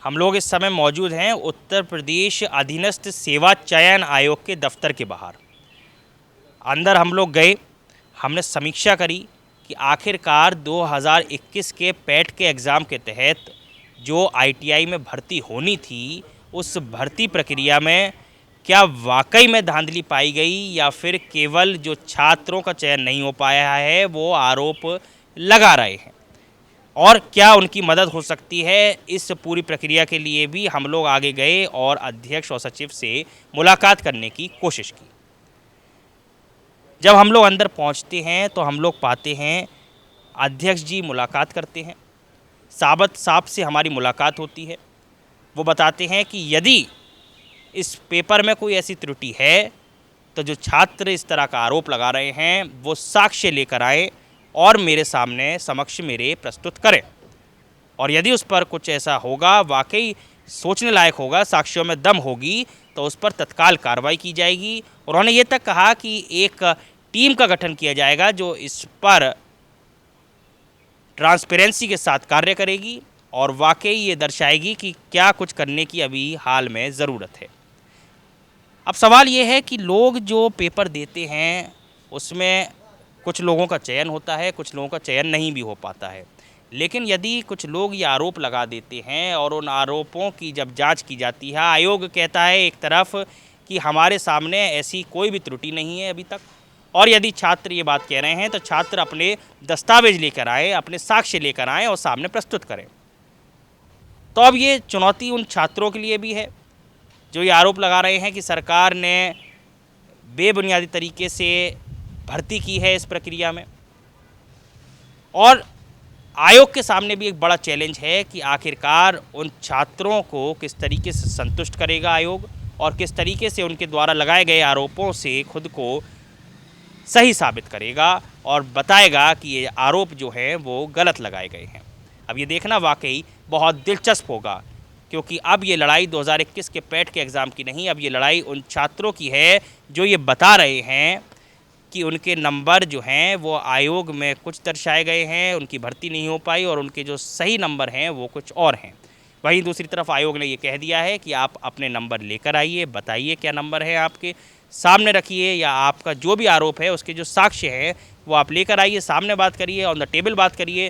हम लोग इस समय मौजूद हैं उत्तर प्रदेश अधीनस्थ सेवा चयन आयोग के दफ्तर के बाहर। अंदर हम लोग गए, हमने समीक्षा करी कि आखिरकार 2021 के पैट के एग्ज़ाम के तहत जो आईटीआई में भर्ती होनी थी, उस भर्ती प्रक्रिया में क्या वाकई में धांधली पाई गई या फिर केवल जो छात्रों का चयन नहीं हो पाया है वो आरोप लगा रहे हैं, और क्या उनकी मदद हो सकती है। इस पूरी प्रक्रिया के लिए भी हम लोग आगे गए और अध्यक्ष और सचिव से मुलाकात करने की कोशिश की। जब हम लोग अंदर पहुंचते हैं तो हम लोग पाते हैं अध्यक्ष जी मुलाकात करते हैं, साबत साहब से हमारी मुलाकात होती है। वो बताते हैं कि यदि इस पेपर में कोई ऐसी त्रुटि है तो जो छात्र इस तरह का आरोप लगा रहे हैं वो साक्ष्य लेकर आए और मेरे सामने समक्ष मेरे प्रस्तुत करें, और यदि उस पर कुछ ऐसा होगा वाकई सोचने लायक होगा, साक्ष्यों में दम होगी, तो उस पर तत्काल कार्रवाई की जाएगी। उन्होंने ये तक कहा कि एक टीम का गठन किया जाएगा जो इस पर ट्रांसपेरेंसी के साथ कार्य करेगी और वाकई ये दर्शाएगी कि क्या कुछ करने की अभी हाल में ज़रूरत है। अब सवाल ये है कि लोग जो पेपर देते हैं उसमें कुछ लोगों का चयन होता है, कुछ लोगों का चयन नहीं भी हो पाता है। लेकिन यदि कुछ लोग ये आरोप लगा देते हैं और उन आरोपों की जब जांच की जाती है, आयोग कहता है एक तरफ कि हमारे सामने ऐसी कोई भी त्रुटि नहीं है अभी तक, और यदि छात्र ये बात कह रहे हैं तो छात्र अपने दस्तावेज लेकर आए, अपने साक्ष्य लेकर आएँ और सामने प्रस्तुत करें। तो अब ये चुनौती उन छात्रों के लिए भी है जो ये आरोप लगा रहे हैं कि सरकार ने बेबुनियादी तरीके से भर्ती की है इस प्रक्रिया में, और आयोग के सामने भी एक बड़ा चैलेंज है कि आखिरकार उन छात्रों को किस तरीके से संतुष्ट करेगा आयोग और किस तरीके से उनके द्वारा लगाए गए आरोपों से खुद को सही साबित करेगा और बताएगा कि ये आरोप जो हैं वो गलत लगाए गए हैं। अब ये देखना वाकई बहुत दिलचस्प होगा, क्योंकि अब ये लड़ाई 2021 के पैट के एग्ज़ाम की नहीं, अब ये लड़ाई उन छात्रों की है जो ये बता रहे हैं कि उनके नंबर जो हैं वो आयोग में कुछ दर्शाए गए हैं, उनकी भर्ती नहीं हो पाई और उनके जो सही नंबर हैं वो कुछ और हैं। वहीं दूसरी तरफ आयोग ने ये कह दिया है कि आप अपने नंबर लेकर आइए, बताइए क्या नंबर है, आपके सामने रखिए, या आपका जो भी आरोप है उसके जो साक्ष्य हैं वो आप लेकर आइए, सामने बात करिए, ऑन द टेबल बात करिए,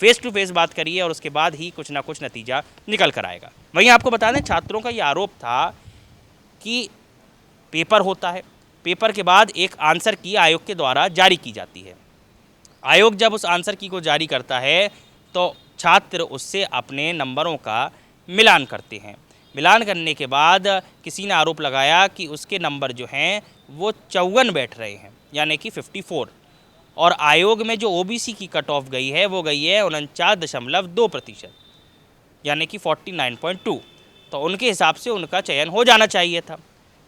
फेस टू फेस बात करिए, और उसके बाद ही कुछ ना कुछ नतीजा निकल कर आएगा। वहीं आपको बता दें छात्रों का ये आरोप था कि पेपर होता है, पेपर के बाद एक आंसर की आयोग के द्वारा जारी की जाती है। आयोग जब उस आंसर की को जारी करता है तो छात्र उससे अपने नंबरों का मिलान करते हैं। मिलान करने के बाद किसी ने आरोप लगाया कि उसके नंबर जो हैं वो 54 बैठ रहे हैं, यानी कि 54, और आयोग में जो ओबीसी की कट ऑफ गई है वो गई है 49.2%, यानी कि 49.2, तो उनके हिसाब से उनका चयन हो जाना चाहिए था।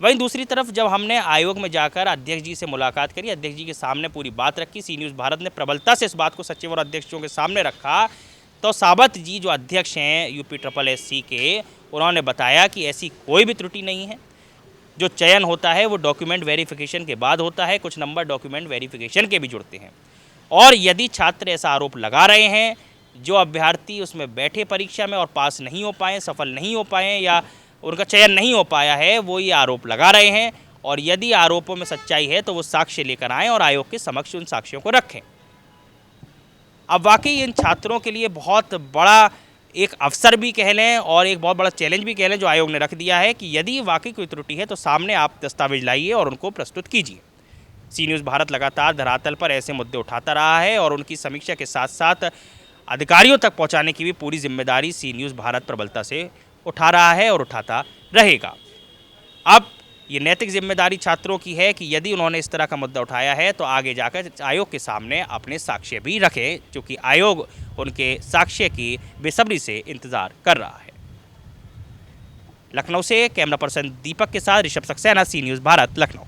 वहीं दूसरी तरफ जब हमने आयोग में जाकर अध्यक्ष जी से मुलाकात करी, अध्यक्ष जी के सामने पूरी बात रखी, सी न्यूज़ भारत ने प्रबलता से इस बात को सचिव और अध्यक्षों के सामने रखा, तो साबत जी जो अध्यक्ष हैं यूपी SSS के, उन्होंने बताया कि ऐसी कोई भी त्रुटि नहीं है। जो चयन होता है वो डॉक्यूमेंट वेरिफिकेशन के बाद होता है, कुछ नंबर डॉक्यूमेंट वेरिफिकेशन के भी जुड़ते हैं, और यदि छात्र ऐसा आरोप लगा रहे हैं, जो अभ्यर्थी उसमें बैठे परीक्षा में और पास नहीं हो पाए, सफल नहीं हो पाए या उनका चयन नहीं हो पाया है, वो ये आरोप लगा रहे हैं, और यदि आरोपों में सच्चाई है तो वो साक्ष्य लेकर आएँ और आयोग के समक्ष उन साक्ष्यों को रखें। अब वाकई इन छात्रों के लिए बहुत बड़ा एक अवसर भी कह लें और एक बहुत बड़ा चैलेंज भी कह लें जो आयोग ने रख दिया है कि यदि वाकई कोई त्रुटि है तो सामने आप दस्तावेज लाइए और उनको प्रस्तुत कीजिए। सी न्यूज़ भारत लगातार धरातल पर ऐसे मुद्दे उठाता रहा है और उनकी समीक्षा के साथ साथ अधिकारियों तक पहुंचाने की भी पूरी जिम्मेदारी सी न्यूज़ भारत प्रबलता से उठा रहा है और उठाता रहेगा। अब ये नैतिक जिम्मेदारी छात्रों की है कि यदि उन्होंने इस तरह का मुद्दा उठाया है तो आगे जाकर आयोग के सामने अपने साक्ष्य भी रखें, क्योंकि आयोग उनके साक्ष्य की बेसब्री से इंतज़ार कर रहा है। लखनऊ से कैमरा पर्सन दीपक के साथ ऋषभ सक्सेना, सी न्यूज़ भारत, लखनऊ।